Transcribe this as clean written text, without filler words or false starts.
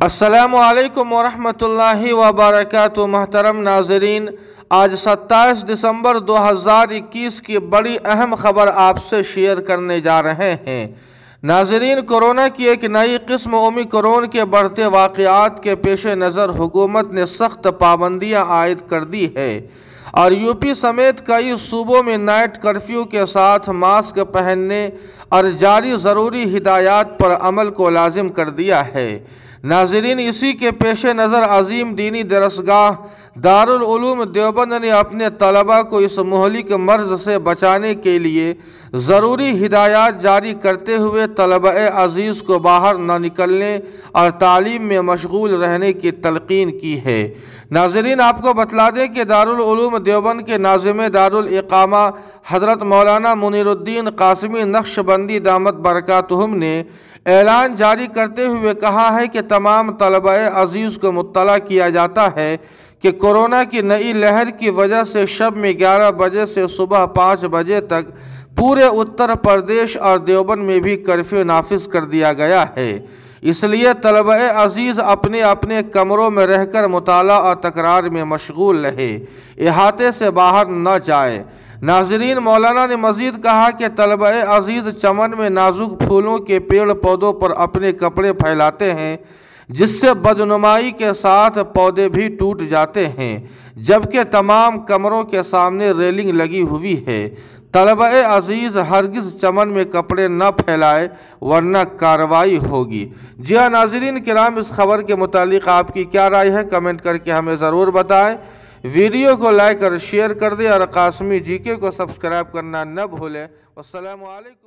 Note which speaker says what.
Speaker 1: السلام علیکم ورحمۃ اللہ وبرکاتہ۔ محترم ناظرین، آج 27 دسمبر 2021 کی بڑی اہم خبر آپ سے شیئر کرنے جا رہے ہیں۔ ناظرین، کورونا کی ایک نئی قسم اومیکرون کے بڑھتے واقعات کے پیش نظر حکومت نے سخت پابندیاں عائد کر دی ہے اور یو پی سمیت کئی صوبوں میں نائٹ کرفیو کے ساتھ ماسک پہننے اور جاری ضروری ہدایات پر عمل کو لازم کر دیا ہے۔ ناظرین، اسی کے پیش نظر عظیم دینی درسگاہ دارالعلوم دیوبند نے اپنے طلباء کو اس مہلک مرض سے بچانے کے لیے ضروری ہدایات جاری کرتے ہوئے طلباء عزیز کو باہر نہ نکلنے اور تعلیم میں مشغول رہنے کی تلقین کی ہے۔ ناظرین، آپ کو بتلا دیں کہ دارالعلوم دیوبند کے ناظم دارالاقامہ حضرت مولانا منیر الدین قاسمی نقشبندی دامت برکاتہم نے اعلان جاری کرتے ہوئے کہا ہے کہ تمام طلباء عزیز کو مطلع کیا جاتا ہے کہ کورونا کی نئی لہر کی وجہ سے شب میں 11 بجے سے صبح 5 بجے تک پورے اتر پردیش اور دیوبند میں بھی کرفیو نافذ کر دیا گیا ہے۔ اس لیے طلباء عزیز اپنے اپنے کمروں میں رہ کر مطالعہ اور تکرار میں مشغول رہے، احاطے سے باہر نہ جائے۔ ناظرین، مولانا نے مزید کہا کہ طلباء عزیز چمن میں نازک پھولوں کے پیڑ پودوں پر اپنے کپڑے پھیلاتے ہیں، جس سے بدنمائی کے ساتھ پودے بھی ٹوٹ جاتے ہیں، جبکہ تمام کمروں کے سامنے ریلنگ لگی ہوئی ہے۔ طلباء عزیز ہرگز چمن میں کپڑے نہ پھیلائے ورنہ کارروائی ہوگی۔ جی ہاں ناظرین کرام، اس خبر کے متعلق آپ کی کیا رائے ہے؟ کمنٹ کر کے ہمیں ضرور بتائیں۔ ویڈیو کو لائک اور شیئر کر دیں اور قاسمی جی کے کو سبسکرائب کرنا نہ بھولیں۔ والسلام علیکم۔